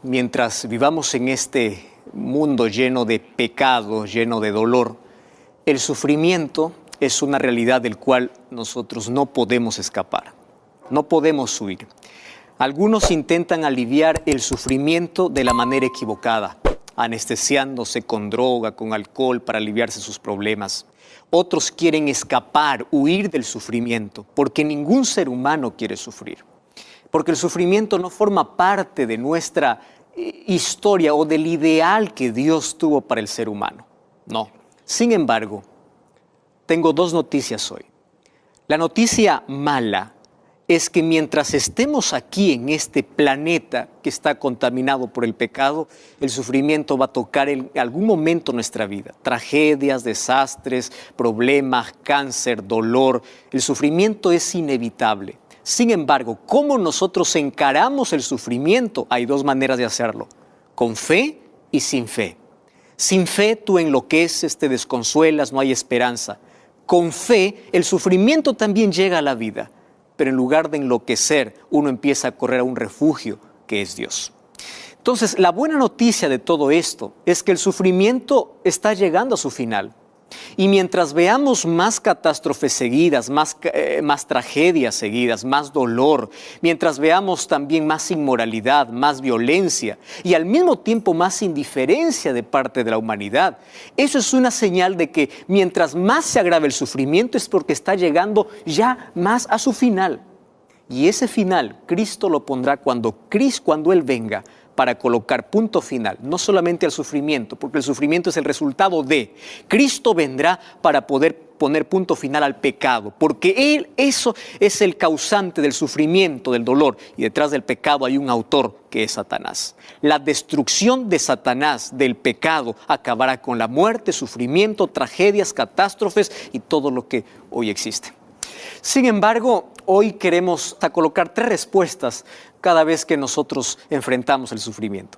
mientras vivamos en este mundo lleno de pecado, lleno de dolor, el sufrimiento es una realidad del cual nosotros no podemos escapar, no podemos huir. Algunos intentan aliviar el sufrimiento de la manera equivocada, anestesiándose con droga, con alcohol para aliviarse sus problemas. Otros quieren escapar, huir del sufrimiento, porque ningún ser humano quiere sufrir. Porque el sufrimiento no forma parte de nuestra historia o del ideal que Dios tuvo para el ser humano. No. Sin embargo, tengo dos noticias hoy. La noticia mala es que mientras estemos aquí en este planeta que está contaminado por el pecado, el sufrimiento va a tocar en algún momento nuestra vida. Tragedias, desastres, problemas, cáncer, dolor. El sufrimiento es inevitable. Sin embargo, ¿cómo nosotros encaramos el sufrimiento? Hay dos maneras de hacerlo, con fe y sin fe. Sin fe tú enloqueces, te desconsuelas, no hay esperanza. Con fe el sufrimiento también llega a la vida, pero en lugar de enloquecer, uno empieza a correr a un refugio que es Dios. Entonces, la buena noticia de todo esto es que el sufrimiento está llegando a su final. Y mientras veamos más catástrofes seguidas, más tragedias seguidas, más dolor, mientras veamos también más inmoralidad, más violencia y al mismo tiempo más indiferencia de parte de la humanidad, eso es una señal de que mientras más se agrave el sufrimiento es porque está llegando ya más a su final. Y ese final Cristo lo pondrá cuando Él venga para colocar punto final, no solamente al sufrimiento, porque el sufrimiento es el resultado de. Cristo vendrá para poder poner punto final al pecado, porque eso es el causante del sufrimiento, del dolor, y detrás del pecado hay un autor que es Satanás. La destrucción de Satanás, del pecado, acabará con la muerte, sufrimiento, tragedias, catástrofes y todo lo que hoy existe. Sin embargo, hoy queremos colocar tres respuestas cada vez que nosotros enfrentamos el sufrimiento.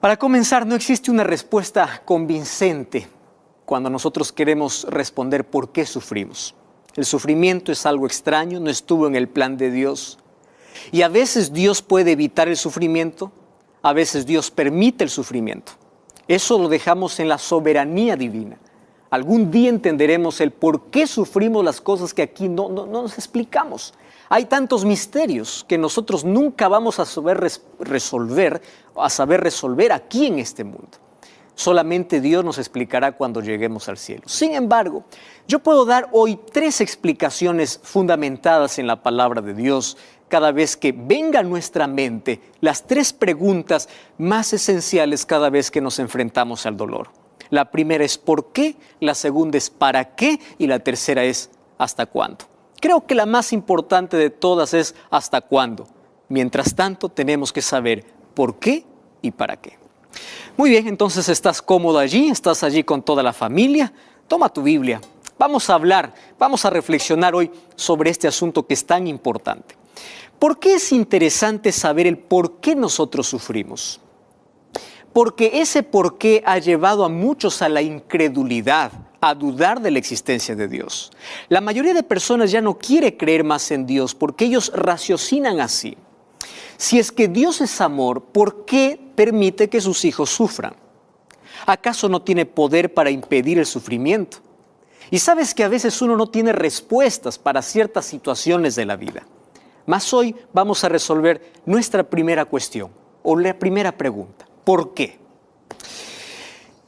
Para comenzar, no existe una respuesta convincente cuando nosotros queremos responder por qué sufrimos. El sufrimiento es algo extraño, no estuvo en el plan de Dios. Y a veces Dios puede evitar el sufrimiento, a veces Dios permite el sufrimiento. Eso lo dejamos en la soberanía divina. Algún día entenderemos el por qué sufrimos las cosas que aquí no nos explicamos. Hay tantos misterios que nosotros nunca vamos a saber resolver aquí en este mundo. Solamente Dios nos explicará cuando lleguemos al cielo. Sin embargo, yo puedo dar hoy tres explicaciones fundamentadas en la palabra de Dios cada vez que venga a nuestra mente las tres preguntas más esenciales cada vez que nos enfrentamos al dolor. La primera es ¿por qué? La segunda es ¿para qué? Y la tercera es ¿hasta cuándo? Creo que la más importante de todas es ¿hasta cuándo? Mientras tanto, tenemos que saber por qué y para qué. Muy bien, entonces estás cómodo allí, estás allí con toda la familia. Toma tu Biblia. Vamos a hablar, vamos a reflexionar hoy sobre este asunto que es tan importante. ¿Por qué es interesante saber el por qué nosotros sufrimos? Porque ese por qué ha llevado a muchos a la incredulidad, a dudar de la existencia de Dios. La mayoría de personas ya no quiere creer más en Dios porque ellos raciocinan así. Si es que Dios es amor, ¿por qué permite que sus hijos sufran? ¿Acaso no tiene poder para impedir el sufrimiento? Y sabes que a veces uno no tiene respuestas para ciertas situaciones de la vida. Mas hoy vamos a resolver nuestra primera cuestión o la primera pregunta. ¿Por qué?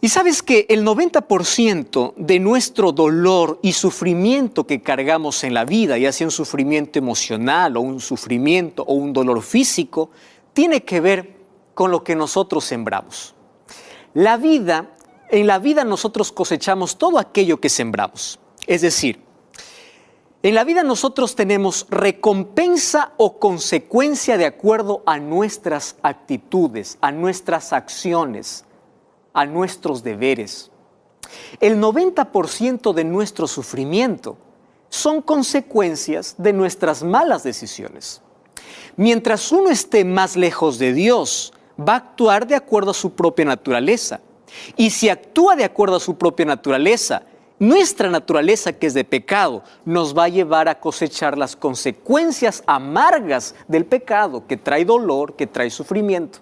Y sabes que el 90% de nuestro dolor y sufrimiento que cargamos en la vida, ya sea un sufrimiento emocional o un sufrimiento o un dolor físico, tiene que ver con lo que nosotros sembramos. En la vida nosotros cosechamos todo aquello que sembramos. Es decir, en la vida nosotros tenemos recompensa o consecuencia de acuerdo a nuestras actitudes, a nuestras acciones, a nuestros deberes. El 90% de nuestro sufrimiento son consecuencias de nuestras malas decisiones. Mientras uno esté más lejos de Dios, va a actuar de acuerdo a su propia naturaleza. Y si actúa de acuerdo a su propia naturaleza, nuestra naturaleza, que es de pecado, nos va a llevar a cosechar las consecuencias amargas del pecado, que trae dolor, que trae sufrimiento.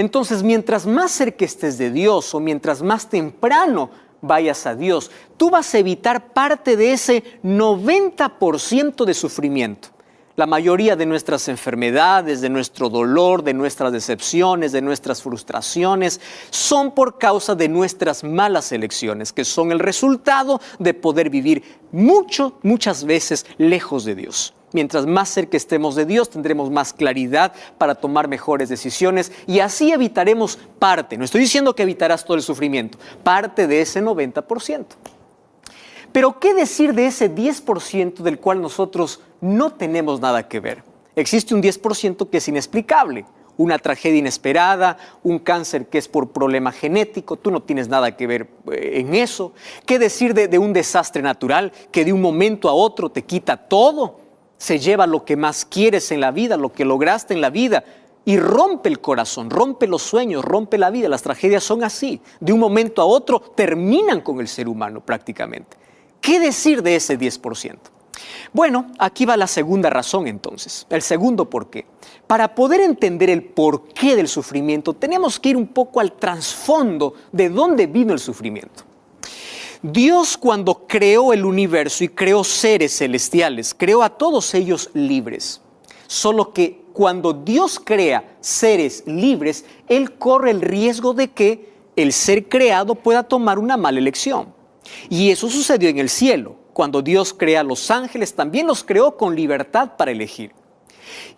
Entonces, mientras más cerca estés de Dios o mientras más temprano vayas a Dios, tú vas a evitar parte de ese 90% de sufrimiento. La mayoría de nuestras enfermedades, de nuestro dolor, de nuestras decepciones, de nuestras frustraciones, son por causa de nuestras malas elecciones, que son el resultado de poder vivir muchas veces lejos de Dios. Mientras más cerca estemos de Dios, tendremos más claridad para tomar mejores decisiones y así evitaremos parte, no estoy diciendo que evitarás todo el sufrimiento, parte de ese 90%. Pero ¿qué decir de ese 10% del cual nosotros no tenemos nada que ver? Existe un 10% que es inexplicable, una tragedia inesperada, un cáncer que es por problema genético, tú no tienes nada que ver en eso. ¿Qué decir de un desastre natural que de un momento a otro te quita todo? Se lleva lo que más quieres en la vida, lo que lograste en la vida y rompe el corazón, rompe los sueños, rompe la vida. Las tragedias son así, de un momento a otro terminan con el ser humano prácticamente. ¿Qué decir de ese 10%? Bueno, aquí va la segunda razón entonces, el segundo porqué. Para poder entender el porqué del sufrimiento, tenemos que ir un poco al trasfondo de dónde vino el sufrimiento. Dios, cuando creó el universo y creó seres celestiales, creó a todos ellos libres. Solo que cuando Dios crea seres libres, Él corre el riesgo de que el ser creado pueda tomar una mala elección. Y eso sucedió en el cielo. Cuando Dios crea a los ángeles, también los creó con libertad para elegir.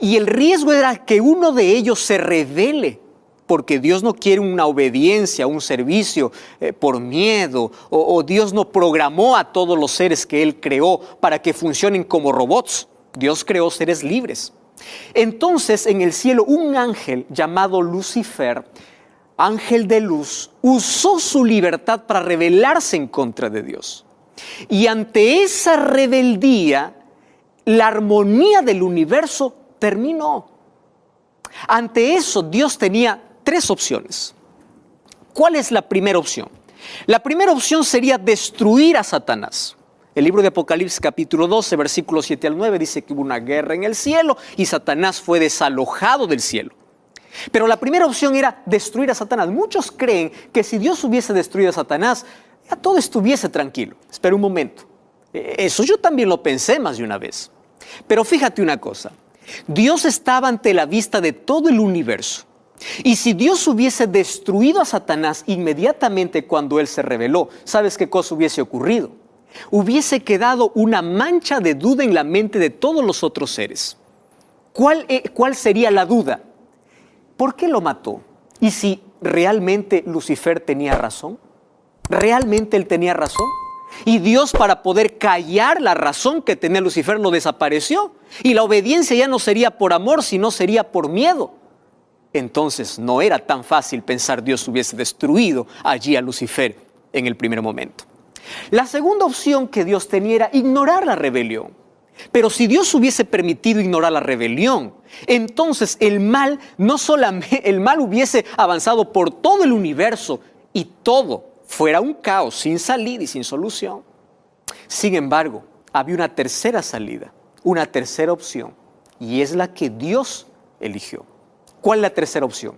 Y el riesgo era que uno de ellos se rebele, porque Dios no quiere una obediencia, un servicio por miedo, o Dios no programó a todos los seres que Él creó para que funcionen como robots. Dios creó seres libres. Entonces, en el cielo, un ángel llamado Lucifer, ángel de luz, usó su libertad para rebelarse en contra de Dios. Y ante esa rebeldía, la armonía del universo terminó. Ante eso, Dios tenía tres opciones. ¿Cuál es la primera opción? La primera opción sería destruir a Satanás. El libro de Apocalipsis capítulo 12, versículos 7 al 9, dice que hubo una guerra en el cielo y Satanás fue desalojado del cielo. Pero la primera opción era destruir a Satanás. Muchos creen que si Dios hubiese destruido a Satanás, ya todo estuviese tranquilo. Espera un momento. Eso yo también lo pensé más de una vez. Pero fíjate una cosa. Dios estaba ante la vista de todo el universo. Y si Dios hubiese destruido a Satanás inmediatamente cuando él se rebeló, ¿sabes qué cosa hubiese ocurrido? Hubiese quedado una mancha de duda en la mente de todos los otros seres. ¿Cuál sería la duda? ¿Por qué lo mató? ¿Y si realmente Lucifer tenía razón? ¿Realmente él tenía razón? Y Dios, para poder callar la razón que tenía Lucifer, lo desapareció. Y la obediencia ya no sería por amor, sino sería por miedo. Entonces no era tan fácil pensar Dios hubiese destruido allí a Lucifer en el primer momento. La segunda opción que Dios tenía era ignorar la rebelión. Pero si Dios hubiese permitido ignorar la rebelión, entonces el mal hubiese avanzado por todo el universo y todo fuera un caos sin salida y sin solución. Sin embargo, había una tercera salida, una tercera opción, y es la que Dios eligió. ¿Cuál es la tercera opción?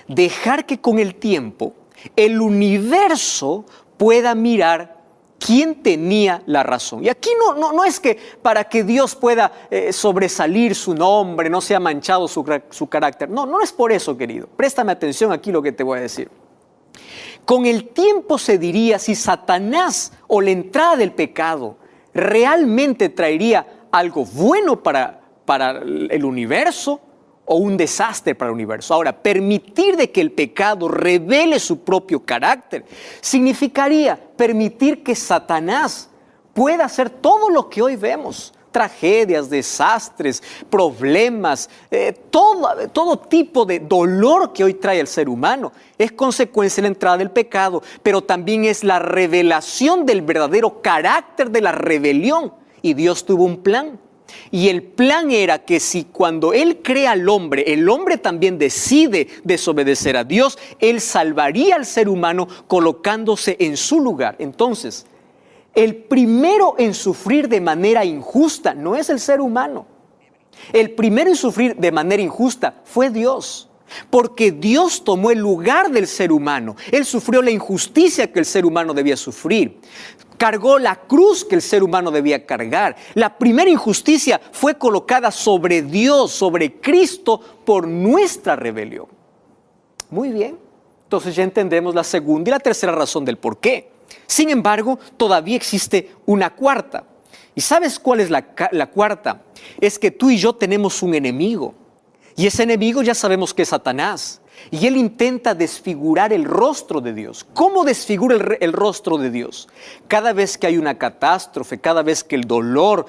Dejar que con el tiempo el universo pueda mirar quién tenía la razón. Y aquí no es que para que Dios pueda sobresalir su nombre, no sea manchado su carácter. No es por eso, querido. Préstame atención aquí lo que te voy a decir. Con el tiempo se diría si Satanás o la entrada del pecado realmente traería algo bueno para el universo o un desastre para el universo. Ahora, permitir de que el pecado revele su propio carácter significaría permitir que Satanás pueda hacer todo lo que hoy vemos. Tragedias, desastres, problemas, todo tipo de dolor que hoy trae el ser humano es consecuencia de la entrada del pecado, pero también es la revelación del verdadero carácter de la rebelión. Y Dios tuvo un plan. Y el plan era que si cuando Él crea al hombre, el hombre también decide desobedecer a Dios, Él salvaría al ser humano colocándose en su lugar. Entonces, el primero en sufrir de manera injusta no es el ser humano. El primero en sufrir de manera injusta fue Dios. Porque Dios tomó el lugar del ser humano. Él sufrió la injusticia que el ser humano debía sufrir. Cargó la cruz que el ser humano debía cargar. La primera injusticia fue colocada sobre Dios, sobre Cristo, por nuestra rebelión. Muy bien. Entonces ya entendemos la segunda y la tercera razón del por qué. Sin embargo, todavía existe una cuarta. ¿Y sabes cuál es la cuarta? Es que tú y yo tenemos un enemigo. Y ese enemigo ya sabemos que es Satanás. Y él intenta desfigurar el rostro de Dios. ¿Cómo desfigura el rostro de Dios? Cada vez que hay una catástrofe, cada vez que el dolor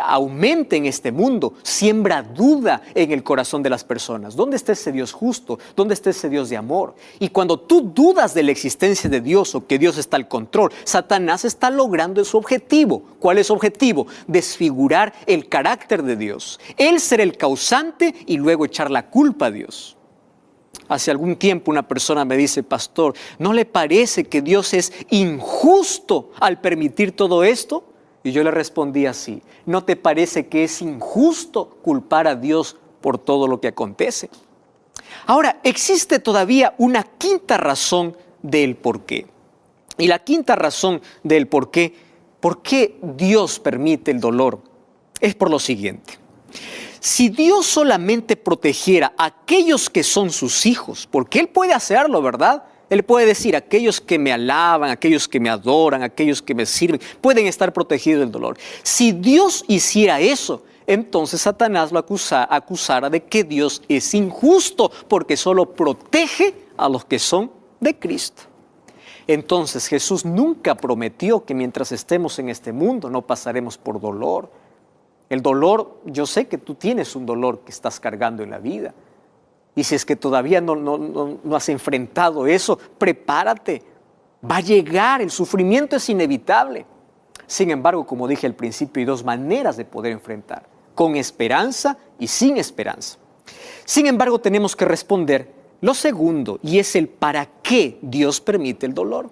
aumenta en este mundo, siembra duda en el corazón de las personas. ¿Dónde está ese Dios justo? ¿Dónde está ese Dios de amor? Y cuando tú dudas de la existencia de Dios o que Dios está al control, Satanás está logrando su objetivo. ¿Cuál es su objetivo? Desfigurar el carácter de Dios. Él ser el causante y luego echar la culpa a Dios. Hace algún tiempo una persona me dice, pastor, ¿no le parece que Dios es injusto al permitir todo esto? Y yo le respondí así, ¿no te parece que es injusto culpar a Dios por todo lo que acontece? Ahora, existe todavía una quinta razón del por qué. Y la quinta razón del por qué Dios permite el dolor, es por lo siguiente. Si Dios solamente protegiera a aquellos que son sus hijos, porque Él puede hacerlo, ¿verdad? Él puede decir, aquellos que me alaban, aquellos que me adoran, aquellos que me sirven, pueden estar protegidos del dolor. Si Dios hiciera eso, entonces Satanás lo acusara de que Dios es injusto, porque solo protege a los que son de Cristo. Entonces Jesús nunca prometió que mientras estemos en este mundo no pasaremos por dolor. El dolor, yo sé que tú tienes un dolor que estás cargando en la vida. Y si es que todavía no has enfrentado eso, prepárate. Va a llegar, el sufrimiento es inevitable. Sin embargo, como dije al principio, hay dos maneras de poder enfrentar: con esperanza y sin esperanza. Sin embargo, tenemos que responder lo segundo, y es el para qué Dios permite el dolor.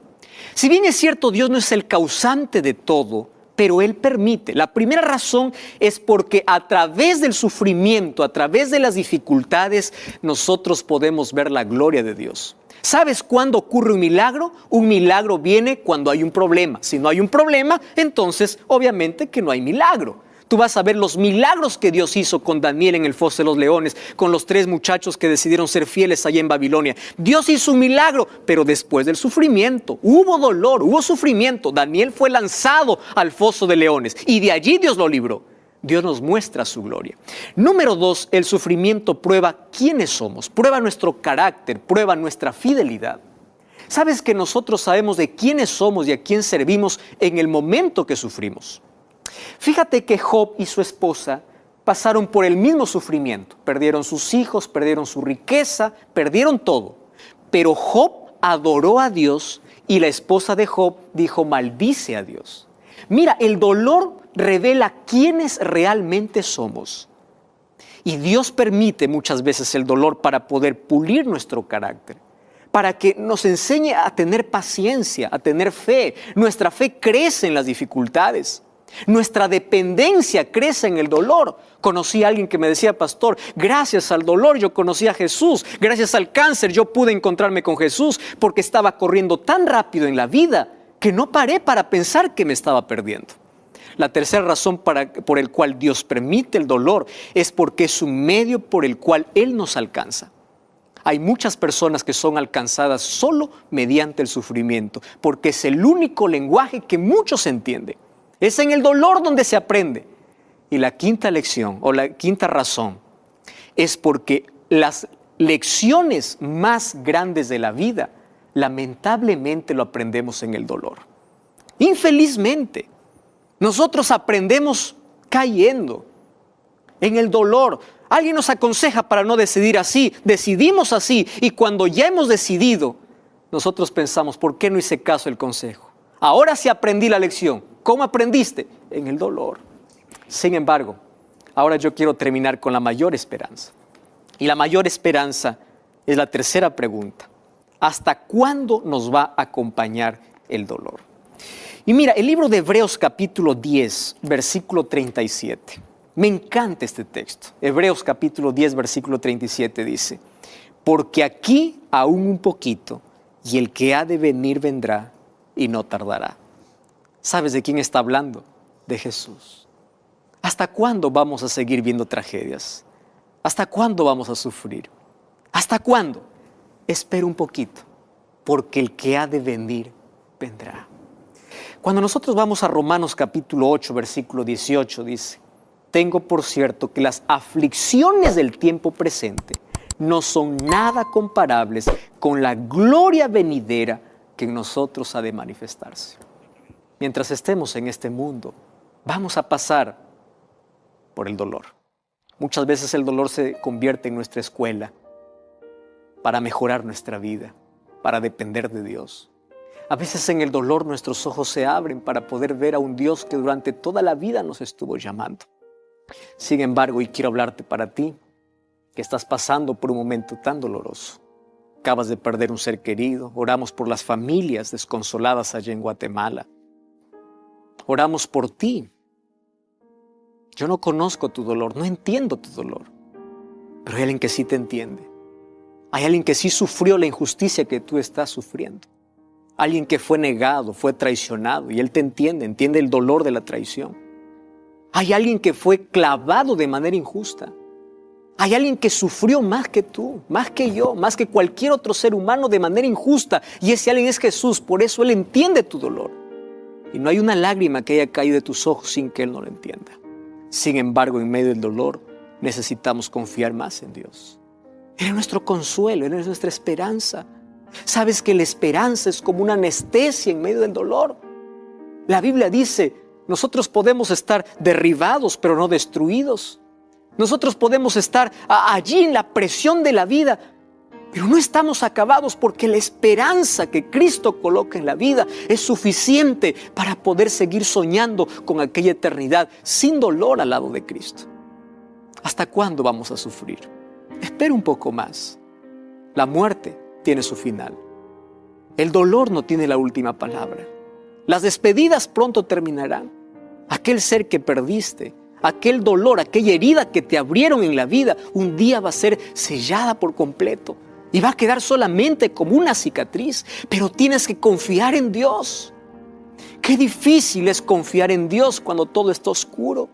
Si bien es cierto, Dios no es el causante de todo, pero Él permite. La primera razón es porque a través del sufrimiento, a través de las dificultades, nosotros podemos ver la gloria de Dios. ¿Sabes cuándo ocurre un milagro? Un milagro viene cuando hay un problema. Si no hay un problema, entonces obviamente que no hay milagro. Tú vas a ver los milagros que Dios hizo con Daniel en el foso de los leones, con los 3 muchachos que decidieron ser fieles allá en Babilonia. Dios hizo un milagro, pero después del sufrimiento, hubo dolor, hubo sufrimiento. Daniel fue lanzado al foso de leones y de allí Dios lo libró. Dios nos muestra su gloria. Número 2, el sufrimiento prueba quiénes somos, prueba nuestro carácter, prueba nuestra fidelidad. ¿Sabes que nosotros sabemos de quiénes somos y a quién servimos en el momento que sufrimos? Fíjate que Job y su esposa pasaron por el mismo sufrimiento. Perdieron sus hijos, perdieron su riqueza, perdieron todo. Pero Job adoró a Dios y la esposa de Job dijo, maldice a Dios. Mira, el dolor revela quiénes realmente somos. Y Dios permite muchas veces el dolor para poder pulir nuestro carácter, para que nos enseñe a tener paciencia, a tener fe. Nuestra fe crece en las dificultades. Nuestra dependencia crece en el dolor. Conocí a alguien que me decía, pastor, gracias al dolor yo conocí a Jesús. Gracias al cáncer yo pude encontrarme con Jesús porque estaba corriendo tan rápido en la vida que no paré para pensar que me estaba perdiendo. La tercera razón por el cual Dios permite el dolor es porque es un medio por el cual Él nos alcanza. Hay muchas personas que son alcanzadas solo mediante el sufrimiento, porque es el único lenguaje que muchos entienden. Es en el dolor donde se aprende. Y la quinta lección o la quinta razón es porque las lecciones más grandes de la vida lamentablemente lo aprendemos en el dolor. Infelizmente, nosotros aprendemos cayendo en el dolor. Alguien nos aconseja para no decidir así, decidimos así y cuando ya hemos decidido, nosotros pensamos, ¿por qué no hice caso al consejo? Ahora sí aprendí la lección. ¿Cómo aprendiste? En el dolor. Sin embargo, ahora yo quiero terminar con la mayor esperanza. Y la mayor esperanza es la tercera pregunta. ¿Hasta cuándo nos va a acompañar el dolor? Y mira, el libro de Hebreos capítulo 10, versículo 37. Me encanta este texto. Hebreos capítulo 10, versículo 37 dice, porque aquí aún un poquito, y el que ha de venir vendrá y no tardará. ¿Sabes de quién está hablando? De Jesús. ¿Hasta cuándo vamos a seguir viendo tragedias? ¿Hasta cuándo vamos a sufrir? ¿Hasta cuándo? Espera un poquito, porque el que ha de venir vendrá. Cuando nosotros vamos a Romanos capítulo 8, versículo 18, dice: tengo por cierto que las aflicciones del tiempo presente no son nada comparables con la gloria venidera que en nosotros ha de manifestarse. Mientras estemos en este mundo, vamos a pasar por el dolor. Muchas veces el dolor se convierte en nuestra escuela para mejorar nuestra vida, para depender de Dios. A veces en el dolor nuestros ojos se abren para poder ver a un Dios que durante toda la vida nos estuvo llamando. Sin embargo, hoy quiero hablarte para ti, que estás pasando por un momento tan doloroso. Acabas de perder un ser querido. Oramos por las familias desconsoladas allá en Guatemala. Oramos por ti. Yo no conozco tu dolor, no entiendo tu dolor, pero hay alguien que sí te entiende. Hay alguien que sí sufrió la injusticia que tú estás sufriendo. Alguien que fue negado, fue traicionado, y Él te entiende, entiende el dolor de la traición. Hay alguien que fue clavado de manera injusta. Hay alguien que sufrió más que tú, más que yo, más que cualquier otro ser humano de manera injusta, y ese alguien es Jesús. Por eso Él entiende tu dolor. Y no hay una lágrima que haya caído de tus ojos sin que Él no lo entienda. Sin embargo, en medio del dolor, necesitamos confiar más en Dios. Él es nuestro consuelo, Él es nuestra esperanza. Sabes que la esperanza es como una anestesia en medio del dolor. La Biblia dice: nosotros podemos estar derribados, pero no destruidos. Nosotros podemos estar allí en la presión de la vida, pero no estamos acabados, porque la esperanza que Cristo coloca en la vida es suficiente para poder seguir soñando con aquella eternidad sin dolor al lado de Cristo. ¿Hasta cuándo vamos a sufrir? Espera un poco más. La muerte tiene su final. El dolor no tiene la última palabra. Las despedidas pronto terminarán. Aquel ser que perdiste, aquel dolor, aquella herida que te abrieron en la vida, un día va a ser sellada por completo y va a quedar solamente como una cicatriz. Pero tienes que confiar en Dios. Qué difícil es confiar en Dios cuando todo está oscuro.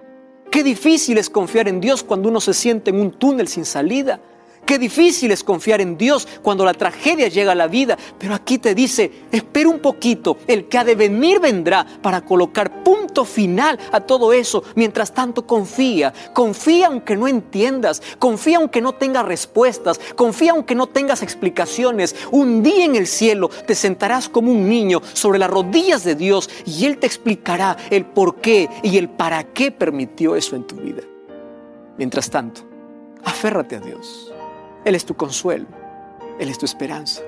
Qué difícil es confiar en Dios cuando uno se siente en un túnel sin salida. Qué difícil es confiar en Dios cuando la tragedia llega a la vida. Pero aquí te dice: espera un poquito, el que ha de venir vendrá para colocar punto final a todo eso. Mientras tanto, confía aunque no entiendas, confía aunque no tengas respuestas, confía aunque no tengas explicaciones. Un día en el cielo te sentarás como un niño sobre las rodillas de Dios y Él te explicará el por qué y el para qué permitió eso en tu vida. Mientras tanto, aférrate a Dios. Él es tu consuelo, Él es tu esperanza.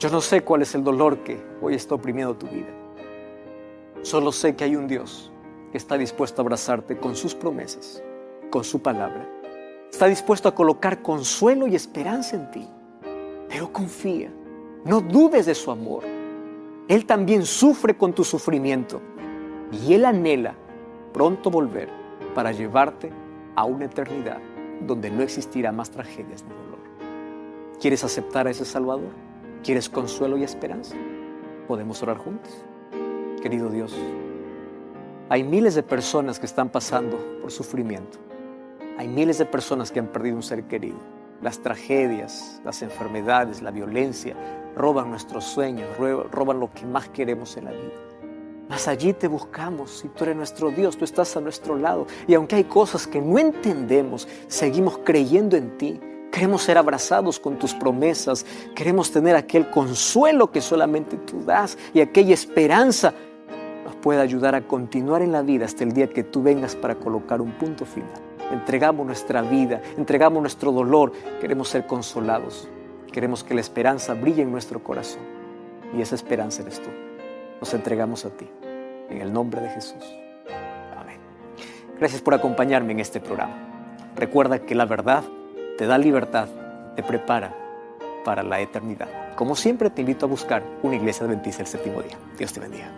Yo no sé cuál es el dolor que hoy está oprimiendo tu vida. Solo sé que hay un Dios que está dispuesto a abrazarte con sus promesas, con su palabra. Está dispuesto a colocar consuelo y esperanza en ti. Pero confía, no dudes de su amor. Él también sufre con tu sufrimiento y Él anhela pronto volver para llevarte a una eternidad donde no existirá más tragedias ni dolor. ¿Quieres aceptar a ese Salvador? ¿Quieres consuelo y esperanza? ¿Podemos orar juntos? Querido Dios, hay miles de personas que están pasando por sufrimiento. Hay miles de personas que han perdido un ser querido. Las tragedias, las enfermedades, la violencia roban nuestros sueños, roban lo que más queremos en la vida. Mas allí te buscamos y tú eres nuestro Dios, tú estás a nuestro lado. Y aunque hay cosas que no entendemos, seguimos creyendo en ti. Queremos ser abrazados con tus promesas. Queremos tener aquel consuelo que solamente tú das y aquella esperanza nos puede ayudar a continuar en la vida hasta el día que tú vengas para colocar un punto final. Entregamos nuestra vida, entregamos nuestro dolor. Queremos ser consolados. Queremos que la esperanza brille en nuestro corazón. Y esa esperanza eres tú. Nos entregamos a ti, en el nombre de Jesús. Amén. Gracias por acompañarme en este programa. Recuerda que la verdad te da libertad, te prepara para la eternidad. Como siempre, te invito a buscar una iglesia adventista el séptimo día. Dios te bendiga.